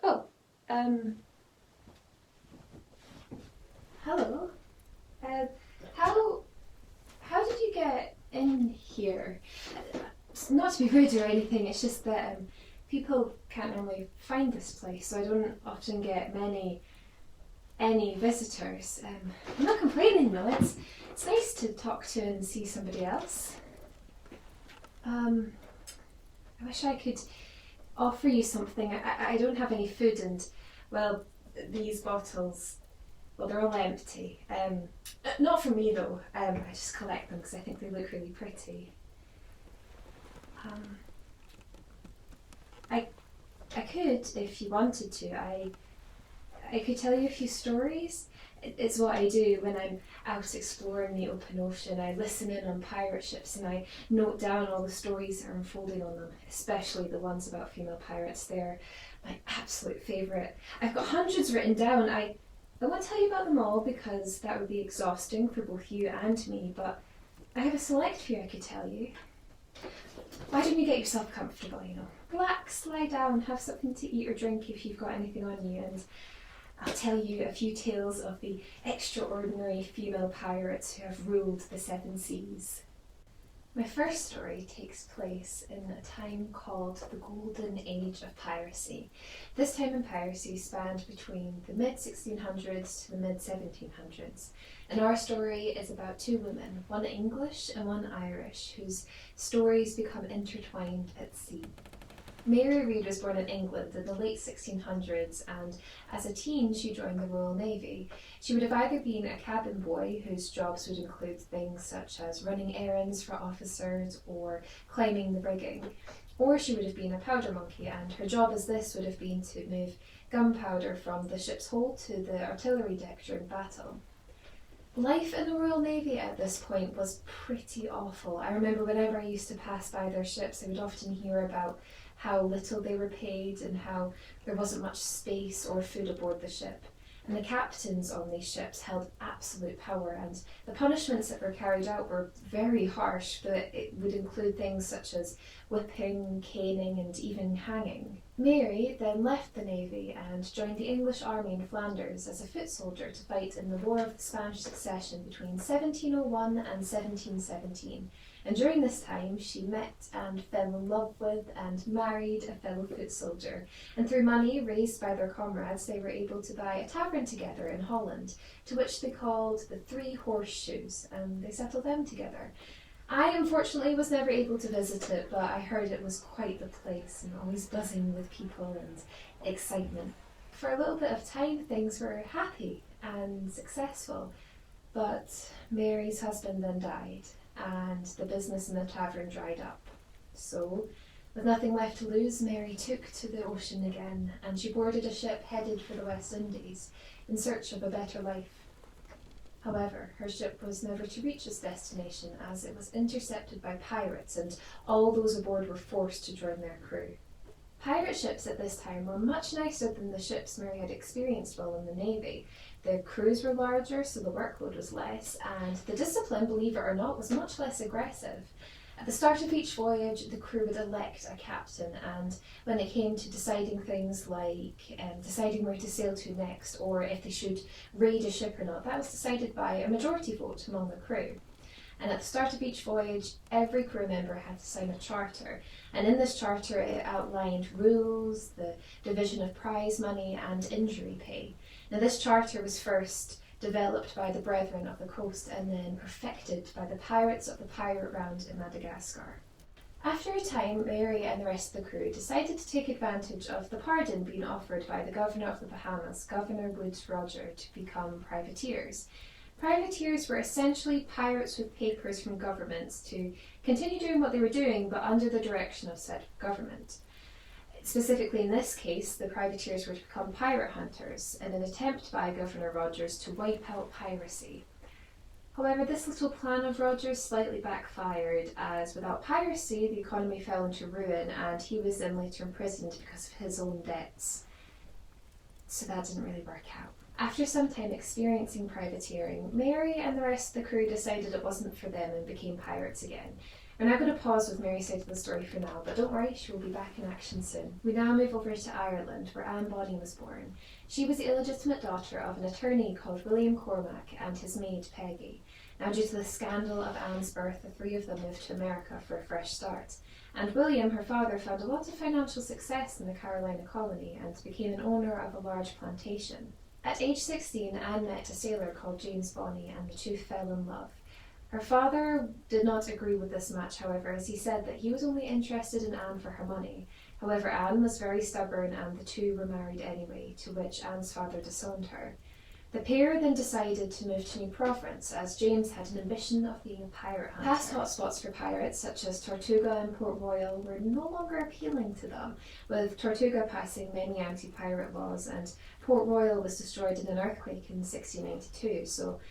Oh, hello. How did you get in here? It's not to be rude or anything, it's just that people can't normally find this place, so I don't often get any visitors. I'm not complaining though, it's nice to talk to and see somebody else. I wish I could offer you something. I don't have any food and, well, these bottles, well, they're all empty. Not for me though, I just collect them because I think they look really pretty. I could, if you wanted to, I could tell you a few stories. It's what I do when I'm out exploring the open ocean. I listen in on pirate ships and I note down all the stories that are unfolding on them, especially the ones about female pirates. They're my absolute favourite. I've got hundreds written down. I won't tell you about them all because that would be exhausting for both you and me, but I have a select few I could tell you. Why don't you get yourself comfortable, Relax, lie down, have something to eat or drink if you've got anything on you, and I'll tell you a few tales of the extraordinary female pirates who have ruled the seven seas. My first story takes place in a time called the Golden Age of Piracy. This time in piracy spanned between the mid-1600s to the mid-1700s. And our story is about two women, one English and one Irish, whose stories become intertwined at sea. Mary Read was born in England in the late 1600s, and as a teen she joined the Royal Navy. She would have either been a cabin boy, whose jobs would include things such as running errands for officers or climbing the rigging, or she would have been a powder monkey, and her job as this would have been to move gunpowder from the ship's hold to the artillery deck during battle. Life in the Royal Navy at this point was pretty awful. I remember whenever I used to pass by their ships, I would often hear about how little they were paid and how there wasn't much space or food aboard the ship. And the captains on these ships held absolute power, and the punishments that were carried out were very harsh, but it would include things such as whipping, caning, and even hanging. Mary then left the Navy and joined the English army in Flanders as a foot soldier to fight in the War of the Spanish Succession between 1701 and 1717. And during this time, she met and fell in love with and married a fellow foot soldier. And through money raised by their comrades, they were able to buy a tavern together in Holland, to which they called the Three Horseshoes, and they settled them together. I unfortunately was never able to visit it, but I heard it was quite the place and always buzzing with people and excitement. For a little bit of time, things were happy and successful, but Mary's husband then died, and the business in the tavern dried up. So, with nothing left to lose, Mary took to the ocean again, and she boarded a ship headed for the West Indies in search of a better life. However, her ship was never to reach its destination as it was intercepted by pirates, and all those aboard were forced to join their crew. Pirate ships at this time were much nicer than the ships Mary had experienced while in the Navy. The crews were larger, so the workload was less, and the discipline, believe it or not, was much less aggressive. At the start of each voyage, the crew would elect a captain, and when it came to deciding things like deciding where to sail to next, or if they should raid a ship or not, that was decided by a majority vote among the crew. And at the start of each voyage, every crew member had to sign a charter. And in this charter, it outlined rules, the division of prize money, and injury pay. Now, this charter was first developed by the Brethren of the Coast and then perfected by the pirates of the Pirate Round in Madagascar. After a time, Mary and the rest of the crew decided to take advantage of the pardon being offered by the Governor of the Bahamas, Governor Woodes Roger, to become privateers. Privateers were essentially pirates with papers from governments to continue doing what they were doing, but under the direction of said government. Specifically in this case, the privateers were to become pirate hunters in an attempt by Governor Rogers to wipe out piracy. However, this little plan of Rogers slightly backfired, as without piracy the economy fell into ruin and he was then later imprisoned because of his own debts. So that didn't really work out. After some time experiencing privateering, Mary and the rest of the crew decided it wasn't for them and became pirates again. We're now going to pause with Mary's side of the story for now, but don't worry, she will be back in action soon. We now move over to Ireland, where Anne Bonny was born. She was the illegitimate daughter of an attorney called William Cormac and his maid Peggy. Now, due to the scandal of Anne's birth, the three of them moved to America for a fresh start. And William, her father, found a lot of financial success in the Carolina colony and became an owner of a large plantation. At age 16, Anne met a sailor called James Bonny, and the two fell in love. Her father did not agree with this match, however, as he said that he was only interested in Anne for her money. However, Anne was very stubborn and the two were married anyway, to which Anne's father disowned her. The pair then decided to move to New Providence, as James had an ambition of being a pirate hunter. Past hotspots for pirates, such as Tortuga and Port Royal, were no longer appealing to them, with Tortuga passing many anti-pirate laws, and Port Royal was destroyed in an earthquake in 1692, so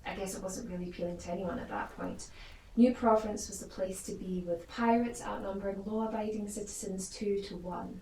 I guess it wasn't really appealing to anyone at that point. New Providence was the place to be, with pirates outnumbering law-abiding citizens 2-1.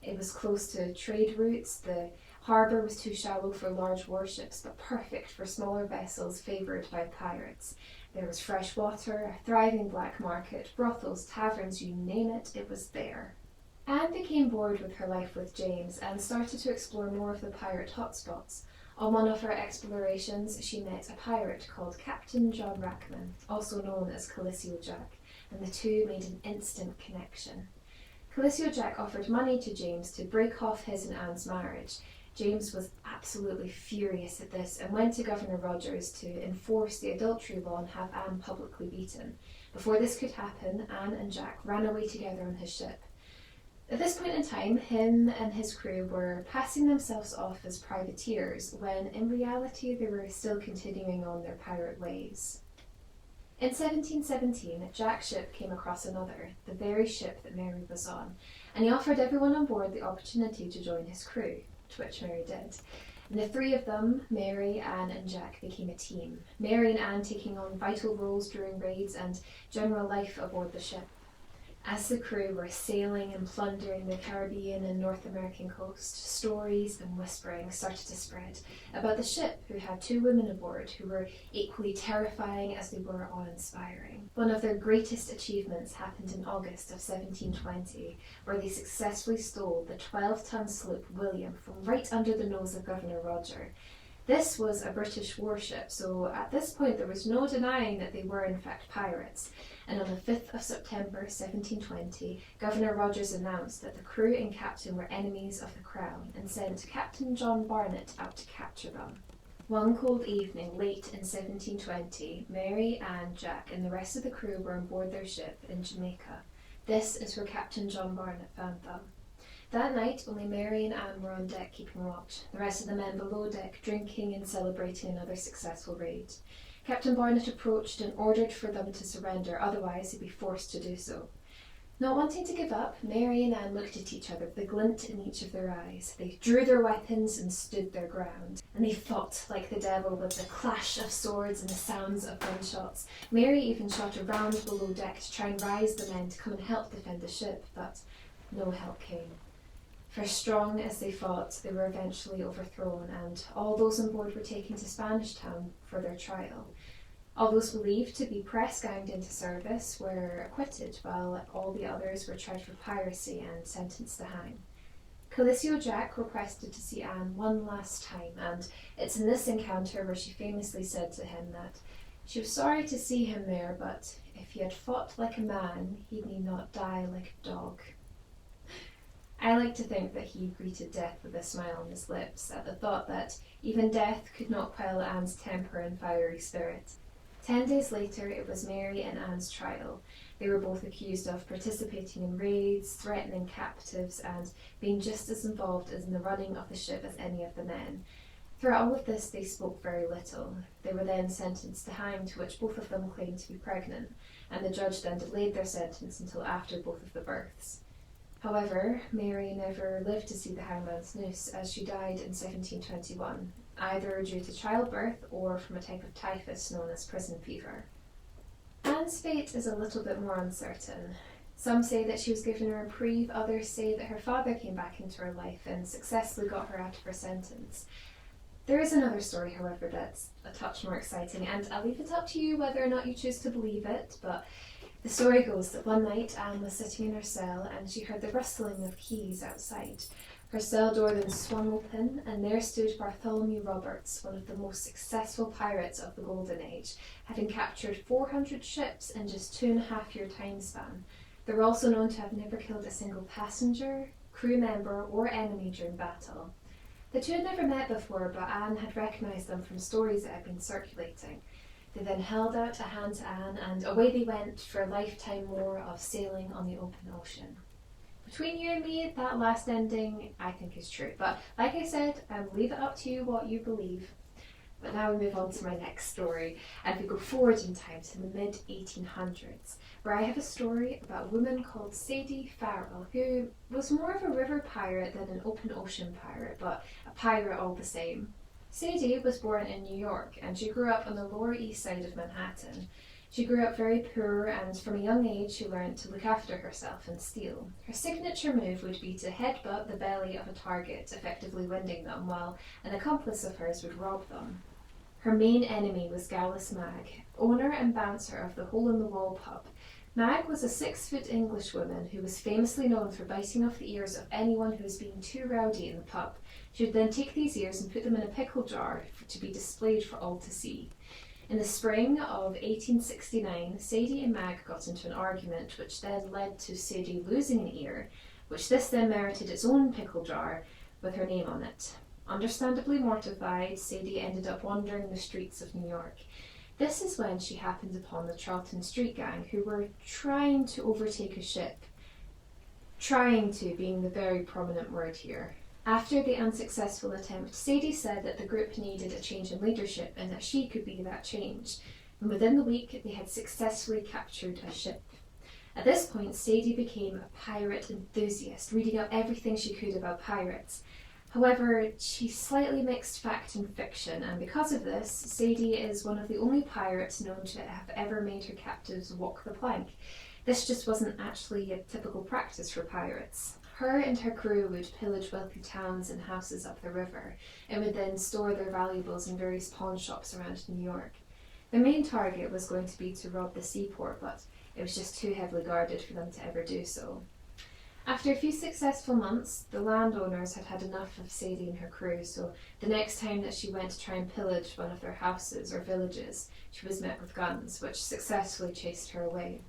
It was close to trade routes, the harbour was too shallow for large warships, but perfect for smaller vessels favoured by pirates. There was fresh water, a thriving black market, brothels, taverns, you name it, it was there. Anne became bored with her life with James and started to explore more of the pirate hotspots. On one of her explorations, she met a pirate called Captain John Rackman, also known as Coliseo Jack, and the two made an instant connection. Coliseo Jack offered money to James to break off his and Anne's marriage. James was absolutely furious at this and went to Governor Rogers to enforce the adultery law and have Anne publicly beaten. Before this could happen, Anne and Jack ran away together on his ship. At this point in time, him and his crew were passing themselves off as privateers, when in reality they were still continuing on their pirate ways. In 1717, Jack's ship came across another, the very ship that Mary was on, and he offered everyone on board the opportunity to join his crew, to which Mary did. And the three of them, Mary, Anne and Jack, became a team, Mary and Anne taking on vital roles during raids and general life aboard the ship. As the crew were sailing and plundering the Caribbean and North American coast, stories and whispering started to spread about the ship, who had two women aboard who were equally terrifying as they were awe-inspiring. One of their greatest achievements happened in August of 1720, where they successfully stole the 12-ton sloop William from right under the nose of Governor Roger. This was a British warship, so at this point there was no denying that they were in fact pirates. And on the 5th of September 1720, Governor Rogers announced that the crew and captain were enemies of the Crown and sent Captain John Barnett out to capture them. One cold evening late in 1720, Mary, Anne, Jack and the rest of the crew were on board their ship in Jamaica. This is where Captain John Barnett found them. That night, only Mary and Anne were on deck keeping watch, the rest of the men below deck drinking and celebrating another successful raid. Captain Barnett approached and ordered for them to surrender, otherwise he'd be forced to do so. Not wanting to give up, Mary and Anne looked at each other with a glint in each of their eyes. They drew their weapons and stood their ground, and they fought like the devil with the clash of swords and the sounds of gunshots. Mary even shot around below deck to try and rise the men to come and help defend the ship, but no help came. For strong as they fought, they were eventually overthrown, and all those on board were taken to Spanish Town for their trial. All those believed to be press-ganged into service were acquitted, while all the others were tried for piracy and sentenced to hang. Coliseo Jack requested to see Anne one last time, and it's in this encounter where she famously said to him that she was sorry to see him there, but if he had fought like a man, he need not die like a dog. I like to think that he greeted death with a smile on his lips at the thought that even death could not quell Anne's temper and fiery spirit. 10 days later, it was Mary and Anne's trial. They were both accused of participating in raids, threatening captives, and being just as involved in the running of the ship as any of the men. Throughout all of this, they spoke very little. They were then sentenced to hang, to which both of them claimed to be pregnant, and the judge then delayed their sentence until after both of the births. However, Mary never lived to see the hangman's noose, as she died in 1721, either due to childbirth or from a type of typhus known as prison fever. Anne's fate is a little bit more uncertain. Some say that she was given a reprieve, others say that her father came back into her life and successfully got her out of her sentence. There is another story, however, that's a touch more exciting, and I'll leave it up to you whether or not you choose to believe it, but The story goes that one night Anne was sitting in her cell and she heard the rustling of keys outside. Her cell door then swung open, and there stood Bartholomew Roberts, one of the most successful pirates of the Golden Age, having captured 400 ships in just 2.5-year time span. They were also known to have never killed a single passenger, crew member, or enemy during battle. The two had never met before, but Anne had recognised them from stories that had been circulating. They then held out a hand to Anne, and away they went for a lifetime more of sailing on the open ocean. Between you and me, that last ending I think is true. But like I said, leave it up to you what you believe. But now we move on to my next story, and we go forward in time to the mid-1800s, where I have a story about a woman called Sadie Farrell, who was more of a river pirate than an open ocean pirate, but a pirate all the same. Sadie was born in New York, and she grew up on the Lower East Side of Manhattan. She grew up very poor, and from a young age she learned to look after herself and steal. Her signature move would be to headbutt the belly of a target, effectively winding them, while an accomplice of hers would rob them. Her main enemy was Gallus Mag, owner and bouncer of the Hole in the Wall pub. Mag was a 6-foot Englishwoman who was famously known for biting off the ears of anyone who was being too rowdy in the pub. She would then take these ears and put them in a pickle jar to be displayed for all to see. In the spring of 1869, Sadie and Mag got into an argument, which then led to Sadie losing an ear, which this then merited its own pickle jar with her name on it. Understandably mortified, Sadie ended up wandering the streets of New York. This is when she happened upon the Charlton Street Gang, who were trying to overtake a ship. Trying to being the very prominent word here. After the unsuccessful attempt, Sadie said that the group needed a change in leadership and that she could be that change. And within the week, they had successfully captured a ship. At this point, Sadie became a pirate enthusiast, reading out everything she could about pirates. However, she slightly mixed fact and fiction, and because of this, Sadie is one of the only pirates known to have ever made her captives walk the plank. This just wasn't actually a typical practice for pirates. Her and her crew would pillage wealthy towns and houses up the river, and would then store their valuables in various pawn shops around New York. Their main target was going to be to rob the seaport, but it was just too heavily guarded for them to ever do so. After a few successful months, the landowners had had enough of Sadie and her crew, so the next time that she went to try and pillage one of their houses or villages, she was met with guns, which successfully chased her away.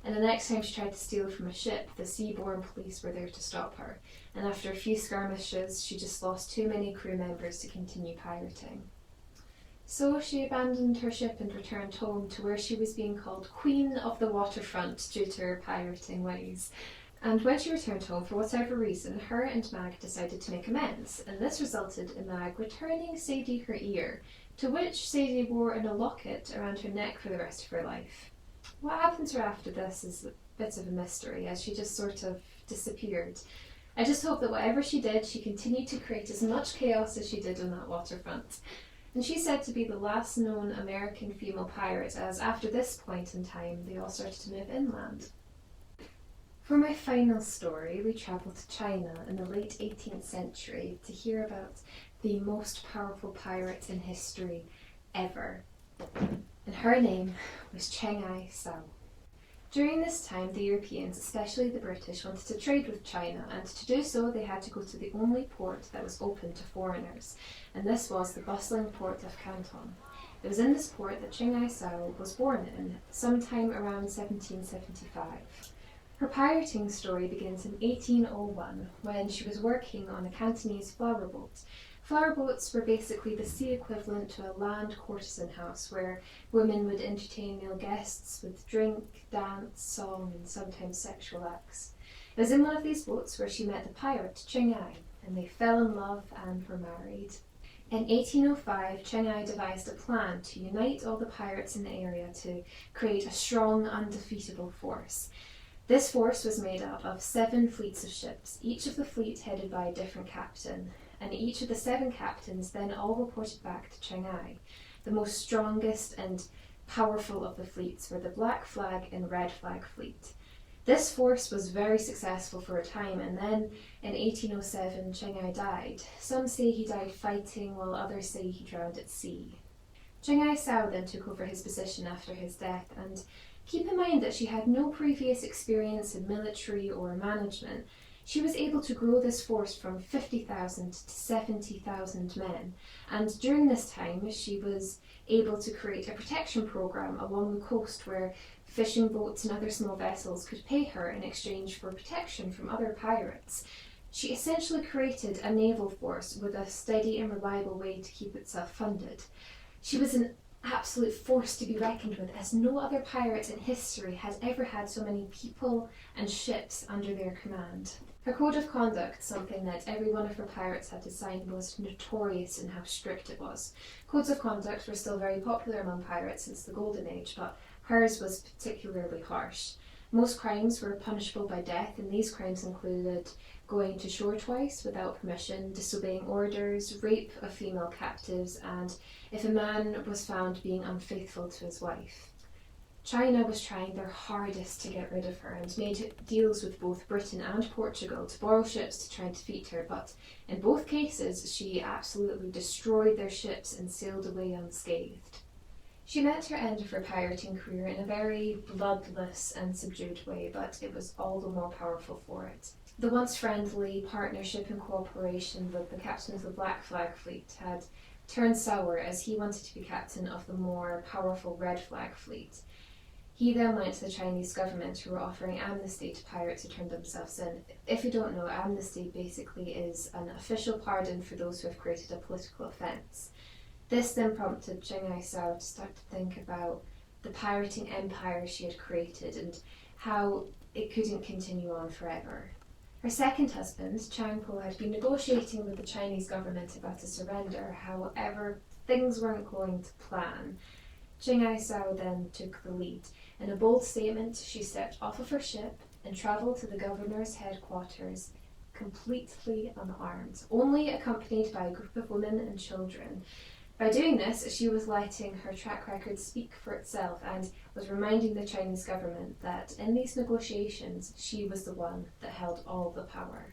And the next time she tried to steal from a ship, the seaborne police were there to stop her, and after a few skirmishes, she just lost too many crew members to continue pirating. So she abandoned her ship and returned home to where she was being called Queen of the Waterfront due to her pirating ways. And when she returned home, for whatever reason, her and Mag decided to make amends, and this resulted in Mag returning Sadie her ear, to which Sadie wore in a locket around her neck for the rest of her life. What happened to her after this is a bit of a mystery, as she just sort of disappeared. I just hope that whatever she did, she continued to create as much chaos as she did on that waterfront. And she's said to be the last known American female pirate, as after this point in time, they all started to move inland. For my final story, we travel to China in the late 18th century to hear about the most powerful pirate in history ever. And her name was Cheng Ai Sao. During this time, the Europeans, especially the British, wanted to trade with China, and to do so they had to go to the only port that was open to foreigners, and this was the bustling port of Canton. It was in this port that Cheng Ai Sao was born in, sometime around 1775. Her pirating story begins in 1801, when she was working on a Cantonese flower boat. Flower boats were basically the sea equivalent to a land courtesan house, where women would entertain male guests with drink, dance, song, and sometimes sexual acts. It was in one of these boats where she met the pirate Cheng Ai, and they fell in love and were married. In 1805, Cheng Ai devised a plan to unite all the pirates in the area to create a strong, undefeatable force. This force was made up of 7 fleets of ships, each of the fleet headed by a different captain, and each of the 7 captains then all reported back to Cheng Ai. The most strongest and powerful of the fleets were the Black Flag and Red Flag fleet. This force was very successful for a time, and then in 1807 Cheng Ai died. Some say he died fighting, while others say he drowned at sea. Cheng Ai Sao then took over his position after his death, and Keep in mind that she had no previous experience in military or management. She was able to grow this force from 50,000 to 70,000 men, and during this time she was able to create a protection program along the coast where fishing boats and other small vessels could pay her in exchange for protection from other pirates. She essentially created a naval force with a steady and reliable way to keep itself funded. She was an absolute force to be reckoned with, as no other pirate in history had ever had so many people and ships under their command. Her code of conduct, something that every one of her pirates had to sign, was notorious in how strict it was. Codes of conduct were still very popular among pirates since the Golden Age, but hers was particularly harsh. Most crimes were punishable by death, and these crimes included going to shore twice without permission, disobeying orders, rape of female captives, and if a man was found being unfaithful to his wife. China was trying their hardest to get rid of her and made deals with both Britain and Portugal to borrow ships to try and defeat her, but in both cases she absolutely destroyed their ships and sailed away unscathed. She met her end of her pirating career in a very bloodless and subdued way, but it was all the more powerful for it. The once friendly partnership and cooperation with the captain of the Black Flag Fleet had turned sour as he wanted to be captain of the more powerful Red Flag Fleet. He then went to the Chinese government, who were offering amnesty to pirates who turned themselves in. If you don't know, amnesty basically is an official pardon for those who have created a political offence. This then prompted Chiang Kai-shek to start to think about the pirating empire she had created and how it couldn't continue on forever. Her second husband, Chiang Po, had been negotiating with the Chinese government about a surrender. However, things weren't going to plan. Chiang Kai-shek then took the lead. In a bold statement, she stepped off of her ship and travelled to the governor's headquarters completely unarmed, only accompanied by a group of women and children. By doing this, she was letting her track record speak for itself and was reminding the Chinese government that in these negotiations, she was the one that held all the power.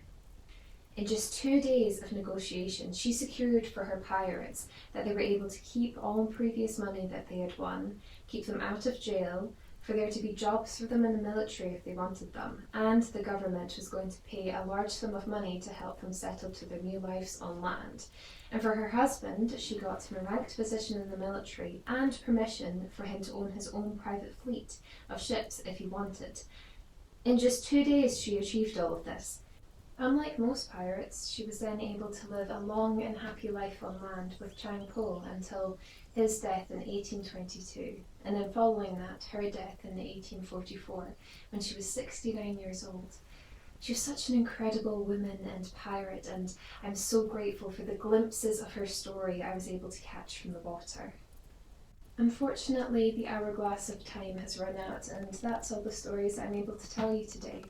In just 2 days of negotiation, she secured for her pirates that they were able to keep all previous money that they had won, keep them out of jail, for there to be jobs for them in the military if they wanted them, and the government was going to pay a large sum of money to help them settle to their new lives on land. And for her husband, she got him a ranked position in the military and permission for him to own his own private fleet of ships if he wanted. In just 2 days, she achieved all of this. Unlike most pirates, she was then able to live a long and happy life on land with Chiang Po until his death in 1822, and then following that, her death in 1844, when she was 69 years old. She was such an incredible woman and pirate, and I'm so grateful for the glimpses of her story I was able to catch from the water. Unfortunately, the hourglass of time has run out, and that's all the stories I'm able to tell you today.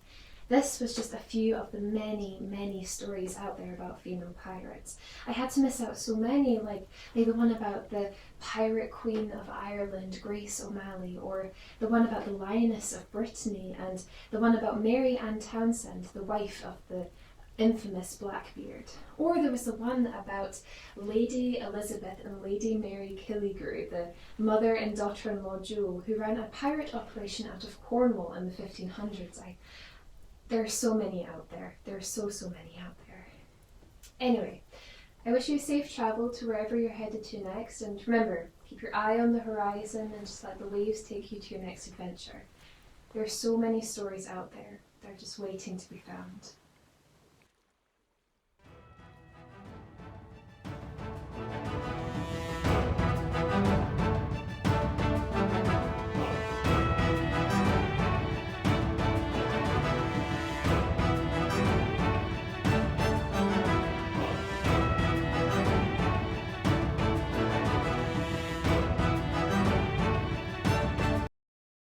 This was just a few of the many, many stories out there about female pirates. I had to miss out so many, like the one about the Pirate Queen of Ireland, Grace O'Malley, or the one about the Lioness of Brittany, and the one about Mary Ann Townsend, the wife of the infamous Blackbeard. Or there was the one about Lady Elizabeth and Lady Mary Killigrew, the mother and daughter-in-law duo, who ran a pirate operation out of Cornwall in the 1500s. There are so many out there. There are so many out there. Anyway, I wish you safe travel to wherever you're headed to next, and remember, keep your eye on the horizon and just let the waves take you to your next adventure. There are so many stories out there. They're just waiting to be found.